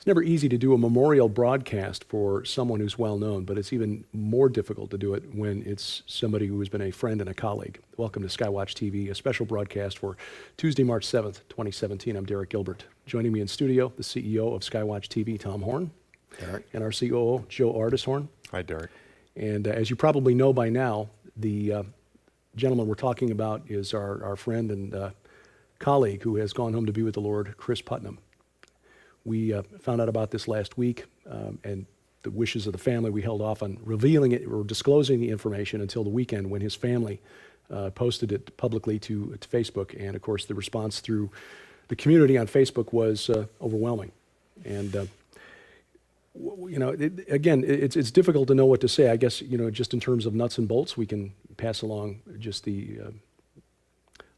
never easy to do a memorial broadcast for someone who's well known, but it's even more difficult to do it when it's somebody who has been a friend and a colleague. Welcome to SkyWatch TV, a special broadcast for Tuesday, March 7th, 2017. I'm Derek Gilbert. Joining me in studio, the CEO of SkyWatch TV, Tom Horn, Derek. And our COO, Joe Ardis Horn. Hi, Derek. And as you probably know by now, the gentleman we're talking about is our friend and colleague who has gone home to be with the Lord, Cris Putnam. We found out about this last week, and the wishes of the family, we held off on revealing it or disclosing the information until the weekend when his family posted it publicly to Facebook. And of course, the response through the community on Facebook was overwhelming. And again, it's difficult to know what to say. I guess, just in terms of nuts and bolts, we can pass along just the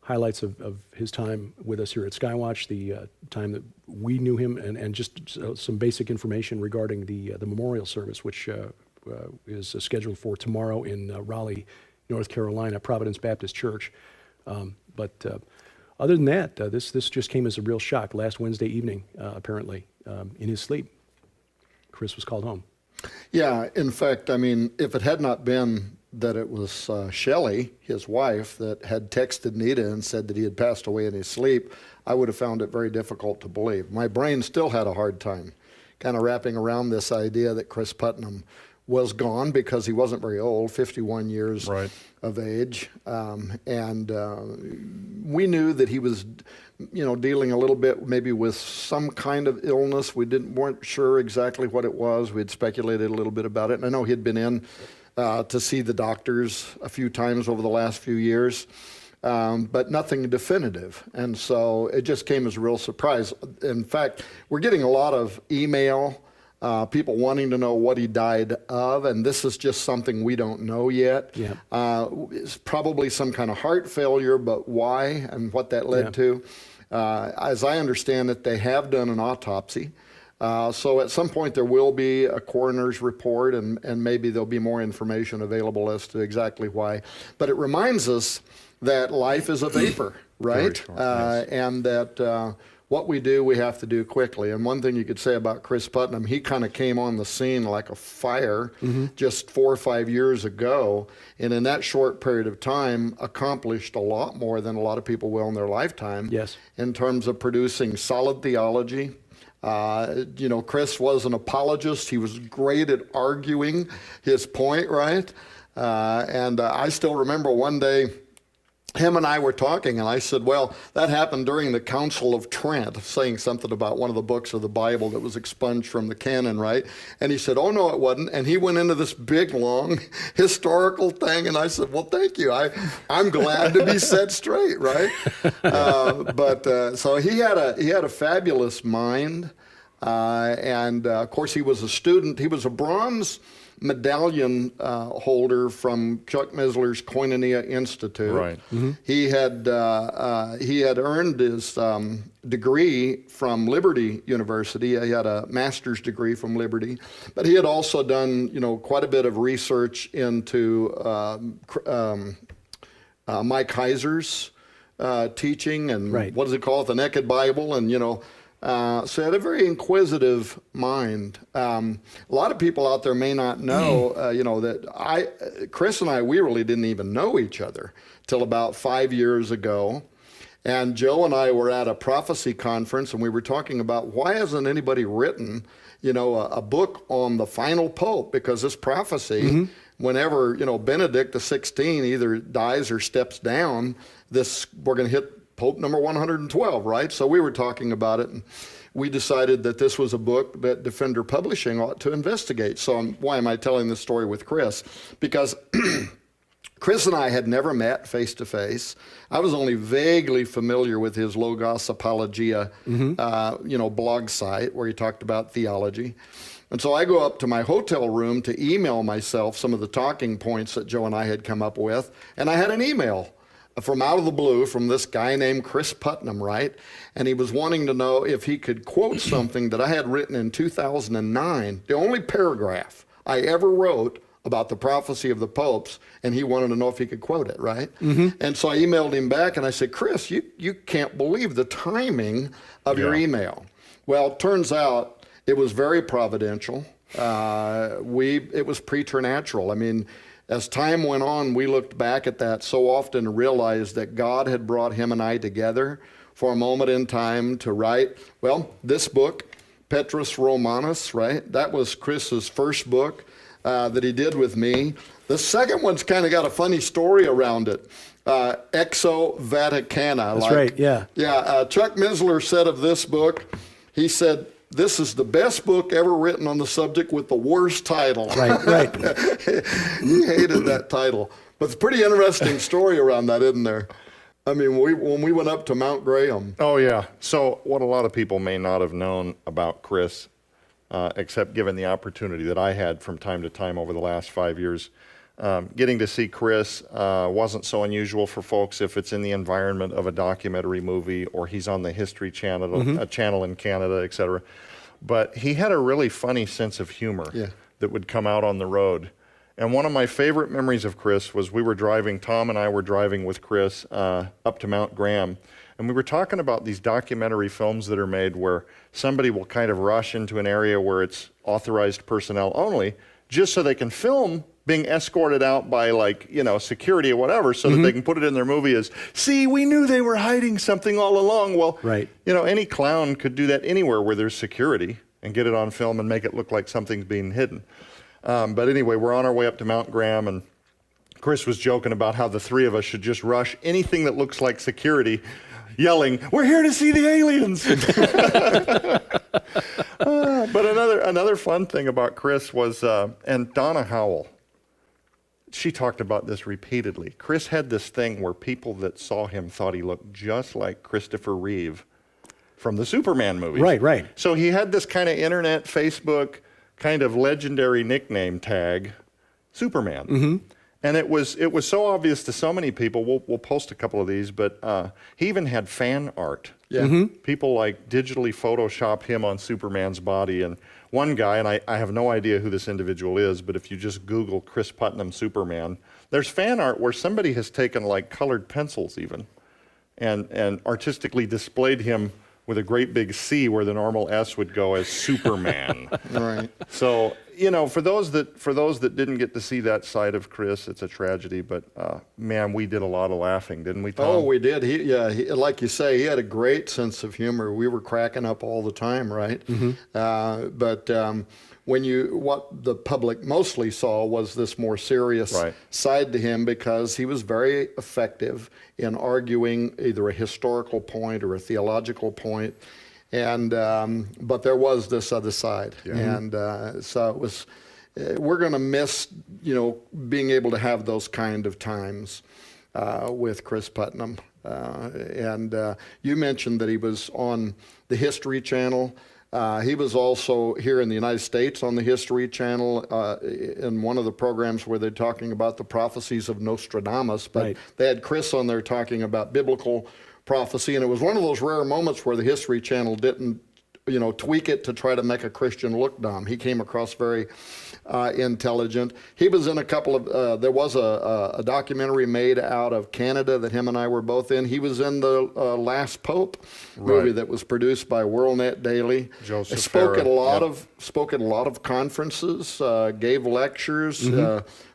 highlights of his time with us here at SkyWatch, the time that we knew him, and just some basic information regarding the memorial service, which is scheduled for tomorrow in Raleigh, North Carolina, Providence Baptist Church. But other than that, this just came as a real shock. Last Wednesday evening, apparently, in his sleep, Cris was called home. Yeah, in fact, I mean, if it had not been that it was Shelley, his wife, that had texted Nita and said that he had passed away in his sleep, I would have found it very difficult to believe. My brain still had a hard time kind of wrapping around this idea that Cris Putnam was gone, because he wasn't very old, 51 years Right. of age. We knew that he was, dealing a little bit maybe with some kind of illness. We weren't sure exactly what it was. We had speculated a little bit about it. And I know he'd been in to see the doctors a few times over the last few years, but nothing definitive. And so it just came as a real surprise. In fact, we're getting a lot of email, people wanting to know what he died of, and this is just something we don't know yet. Yeah. It's probably some kind of heart failure, but why and what that led to. As I understand it, they have done an autopsy. So at some point there will be a coroner's report, and maybe there'll be more information available as to exactly why. But it reminds us that life is a vapor, right? Short, yes. And that what we do, we have to do quickly. And one thing you could say about Cris Putnam, he kind of came on the scene like a fire just 4 or 5 years ago. And in that short period of time, accomplished a lot more than a lot of people will in their lifetime. Yes. In terms of producing solid theology. Cris was an apologist. He was great at arguing his point, right? And I still remember one day, him and I were talking, and I said, well, that happened during the Council of Trent, saying something about one of the books of the Bible that was expunged from the canon, right? And he said, oh, no, it wasn't. And he went into this big, long historical thing, and I said, well, thank you. I'm glad to be set straight, right? So he had a fabulous mind, and of course, he was a student. He was a bronze medallion holder from Chuck Missler's Koinonia Institute. Right. Mm-hmm. He had earned his degree from Liberty University. He had a master's degree from Liberty, but he had also done quite a bit of research into Mike Heiser's teaching and Right. what does it call it, the Naked Bible, and so he had a very inquisitive mind. A lot of people out there may not know, that Cris and I, we really didn't even know each other till about 5 years ago. And Joe and I were at a prophecy conference, and we were talking about why hasn't anybody written, a book on the final pope? Because this prophecy, whenever, Benedict XVI either dies or steps down, we're going to hit Pope number 112, right? So we were talking about it, and we decided that this was a book that Defender Publishing ought to investigate. So why am I telling this story with Cris? Because Cris and I had never met face to face. I was only vaguely familiar with his Logos Apologia, blog site where he talked about theology. And so I go up to my hotel room to email myself some of the talking points that Joe and I had come up with, and I had an email from out of the blue from this guy named Cris Putnam, right? And he was wanting to know if he could quote something that I had written in 2009, the only paragraph I ever wrote about the prophecy of the popes, and he wanted to know if he could quote it, right? And so I emailed him back, and I said, Cris, you can't believe the timing of your email. Well, it turns out It was very providential. It was preternatural. I mean, as time went on, we looked back at that so often and realized that God had brought him and I together for a moment in time to write, well, this book, Petrus Romanus, right? That was Chris's first book that he did with me. The second one's kind of got a funny story around it. Exo Vaticana. That's right, yeah. Yeah, Chuck Misler said of this book, he said, this is the best book ever written on the subject with the worst title. Right, right. He hated that title. But it's a pretty interesting story around that, isn't there? I mean, when we went up to Mount Graham. Oh, yeah. So what a lot of people may not have known about Cris, except given the opportunity that I had from time to time over the last 5 years, getting to see Cris wasn't so unusual for folks if it's in the environment of a documentary movie or he's on the History Channel, a channel in Canada, et cetera. But he had a really funny sense of humor that would come out on the road. And one of my favorite memories of Cris was Tom and I were driving with Cris up to Mount Graham. And we were talking about these documentary films that are made where somebody will kind of rush into an area where it's authorized personnel only, just so they can film being escorted out by, like, you know, security or whatever, so that they can put it in their movie as, see, we knew they were hiding something all along. Well, you know, any clown could do that anywhere where there's security and get it on film and make it look like something's being hidden. But anyway, we're on our way up to Mount Graham, and Cris was joking about how the three of us should just rush anything that looks like security, yelling, "We're here to see the aliens!" But another fun thing about Cris was, and Donna Howell, she talked about this repeatedly. Cris had this thing where people that saw him thought he looked just like Christopher Reeve from the Superman movies. Right, right. So he had this kind of internet, Facebook, kind of legendary nickname tag, Superman. And it was so obvious to so many people. We'll post a couple of these, but he even had fan art. People like digitally photoshopped him on Superman's body. And one guy, and I have no idea who this individual is, but if you just Google Cris Putnam Superman, there's fan art where somebody has taken like colored pencils even and artistically displayed him with a great big C where the normal S would go as Superman. Right. So, you know, for those that didn't get to see that side of Cris, it's a tragedy. But man, we did a lot of laughing, didn't we, Tom? Oh, we did. He, like you say, he had a great sense of humor. We were cracking up all the time, right? But what the public mostly saw was this more serious side to him, because he was very effective in arguing either a historical point or a theological point. And but there was this other side, and so it was. We're going to miss, you know, being able to have those kind of times with Cris Putnam. And you mentioned that he was on the History Channel. He was also here in the United States on the History Channel in one of the programs where they're talking about the prophecies of Nostradamus. But they had Cris on there talking about biblical prophecy, and it was one of those rare moments where the History Channel didn't, you know, tweak it to try to make a Christian look dumb. He came across very intelligent. He was in a couple of, there was a documentary made out of Canada that him and I were both in. He was in the Last Pope movie that was produced by WorldNet Daily. Joseph spoke at a lot of conferences, gave lectures,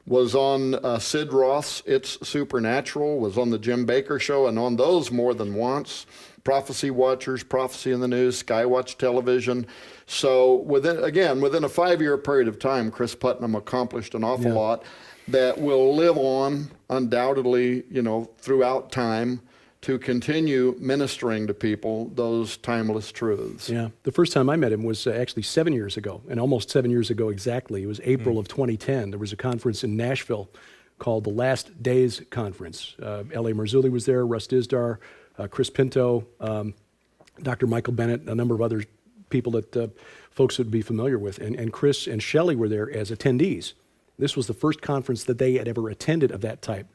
was on Sid Roth's It's Supernatural, was on the Jim Baker Show, and on those more than once. Prophecy Watchers, Prophecy in the News, SkyWatch Television. So within a 5-year period of time, Cris Putnam accomplished an awful lot that will live on undoubtedly, you know, throughout time, to continue ministering to people those timeless truths. Yeah. The first time I met him was actually 7 years ago, and almost 7 years ago exactly. It was April of 2010. There was a conference in Nashville called the Last Days Conference. L.A. Marzulli was there, Russ Dizdar, Chris Pinto, Dr. Michael Bennett, a number of other people that folks would be familiar with. And Chris and Shelley were there as attendees. This was the first conference that they had ever attended of that type.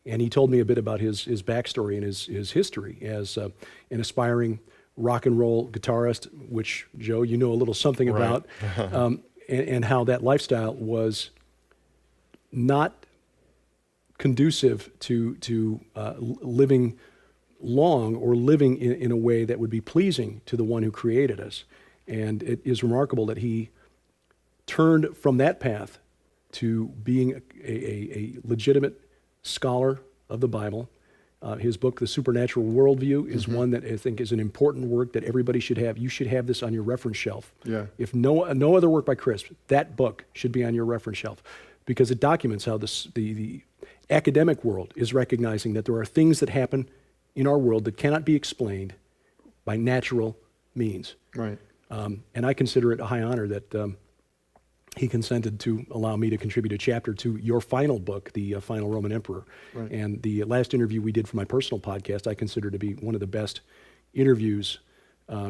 And he told me a bit about his backstory and his history as an aspiring rock and roll guitarist, which, Joe, you know a little something about, and how that lifestyle was not conducive to living long or living in a way that would be pleasing to the one who created us. And it is remarkable that he turned from that path to being a legitimate scholar of the Bible. His book, The Supernatural Worldview, is one that I think is an important work that everybody should have. You should have this on your reference shelf. Yeah. If no other work by Cris, that book should be on your reference shelf, because it documents how the academic world is recognizing that there are things that happen in our world that cannot be explained by natural means. Right. And I consider it a high honor that he consented to allow me to contribute a chapter to your final book, The Final Roman Emperor. Right. And the last interview we did for my personal podcast, I consider to be one of the best interviews,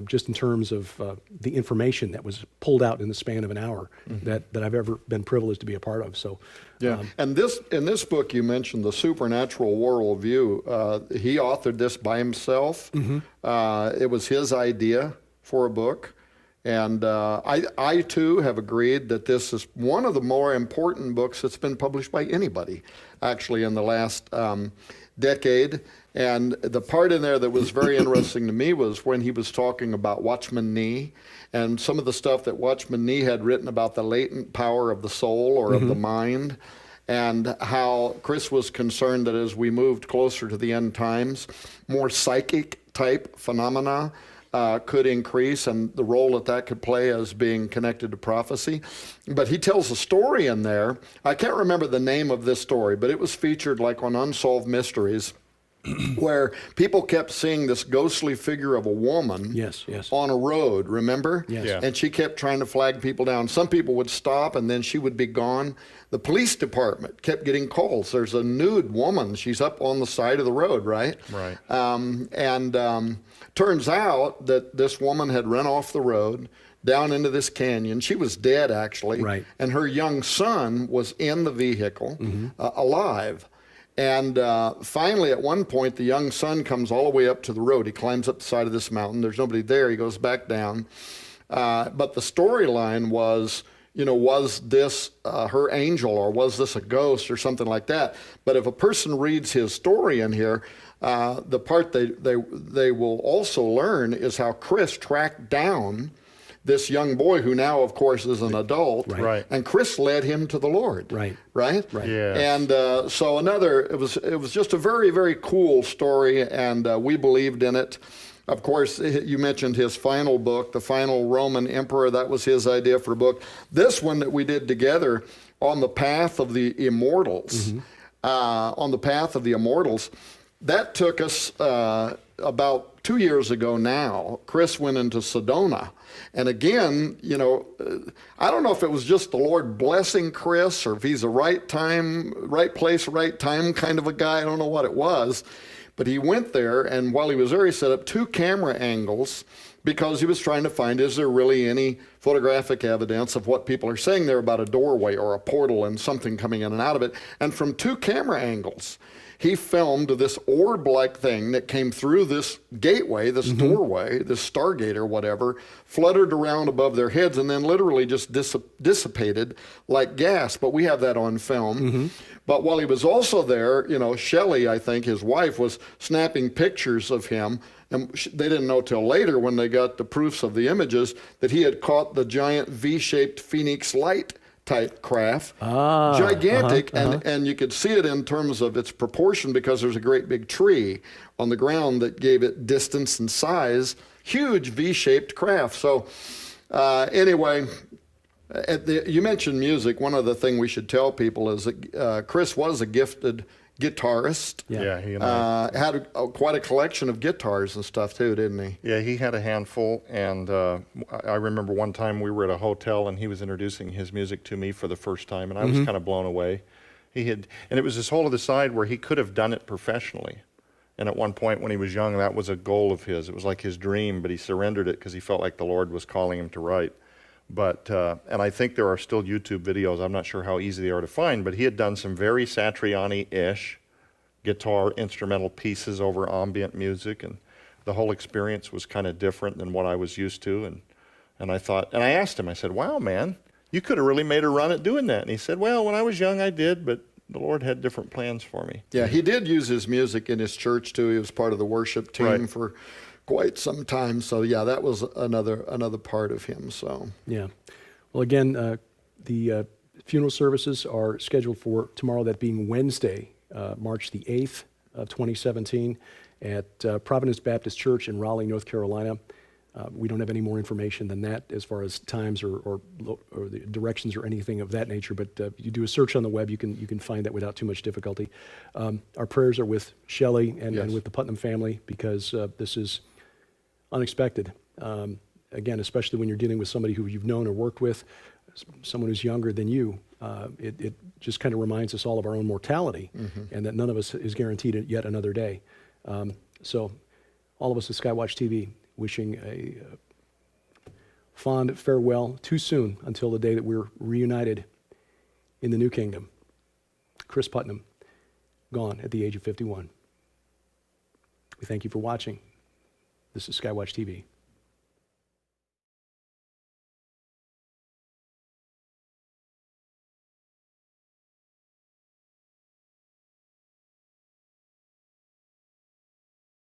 just in terms of the information that was pulled out in the span of an hour that I've ever been privileged to be a part of. So, Yeah, and in this book you mentioned the supernatural worldview. He authored this by himself. It was his idea for a book, and I too have agreed that this is one of the more important books that's been published by anybody, actually, in the last decade. And the part in there that was very interesting to me was when he was talking about Watchman Nee and some of the stuff that Watchman Nee had written about the latent power of the soul or of the mind, and how Cris was concerned that as we moved closer to the end times, more psychic type phenomena could increase, and the role that that could play as being connected to prophecy. But he tells a story in there. I can't remember the name of this story, but it was featured like on Unsolved Mysteries, where people kept seeing this ghostly figure of a woman yes. on a road, remember? Yes. Yeah. And she kept trying to flag people down. Some people would stop and then she would be gone. The police department kept getting calls. There's a nude woman. She's up on the side of the road, right? Right. Turns out that this woman had run off the road down into this canyon. She was dead, actually. Right. And her young son was in the vehicle, alive. And finally, at one point, the young son comes all the way up to the road. He climbs up the side of this mountain. There's nobody there. He goes back down. But the storyline was, was this her angel, or was this a ghost or something like that? But if a person reads his story in here, the part they will also learn is how Cris tracked down this young boy, who now, of course, is an adult, Right. and Cris led him to the Lord, right? Yes. And so it was just a very, very cool story, and we believed in it. Of course, you mentioned his final book, The Final Roman Emperor. That was his idea for a book. This one that we did together, On the Path of the Immortals, that took us about 2 years ago now. Cris went into Sedona. And again, I don't know if it was just the Lord blessing Cris or if he's a right place, right time kind of a guy. I don't know what it was. But he went there, and while he was there, he set up 2 camera angles because he was trying to find, is there really any photographic evidence of what people are saying there about a doorway or a portal and something coming in and out of it. And from 2 camera angles, he filmed this orb-like thing that came through this gateway, this doorway, this Stargate or whatever, fluttered around above their heads and then literally just dissipated like gas. But we have that on film. But while he was also there, Shelley, I think, his wife, was snapping pictures of him. And they didn't know till later, when they got the proofs of the images, that he had caught the giant V-shaped Phoenix Light type craft, gigantic, and you could see it in terms of its proportion because there's a great big tree on the ground that gave it distance and size, huge V-shaped craft. So anyway, you mentioned music. One other thing we should tell people is that Cris was a gifted guitarist. Yeah, he and I. Had quite a collection of guitars and stuff too, didn't he? Yeah, he had a handful, and I remember one time we were at a hotel and he was introducing his music to me for the first time, and I was kind of blown away. And it was this whole other side where he could have done it professionally. And at one point when he was young, that was a goal of his. It was like his dream, but he surrendered it because he felt like the Lord was calling him to write. But, and I think there are still YouTube videos. I'm not sure how easy they are to find, but he had done some very Satriani-ish guitar instrumental pieces over ambient music, and the whole experience was kind of different than what I was used to. And I thought, and I asked him, I said, wow, man, you could have really made a run at doing that. And he said, well, when I was young, I did, but the Lord had different plans for me. Yeah, he did use his music in his church too. He was part of the worship team for quite some time. So yeah, that was another part of him. So Yeah. Well, again, the funeral services are scheduled for tomorrow, that being Wednesday, March the 8th of 2017, at Providence Baptist Church in Raleigh, North Carolina. We don't have any more information than that as far as times or the directions or anything of that nature, but you do a search on the web, you can find that without too much difficulty. Our prayers are with Shelley and Yes. with the Putnam family, because this is unexpected. Again, especially when you're dealing with somebody who you've known or worked with, someone who's younger than you, it just kind of reminds us all of our own mortality, and that none of us is guaranteed yet another day. So all of us at SkyWatch TV wishing a fond farewell too soon until the day that we're reunited in the new kingdom. Cris Putnam, gone at the age of 51. We thank you for watching. This is SkyWatch TV.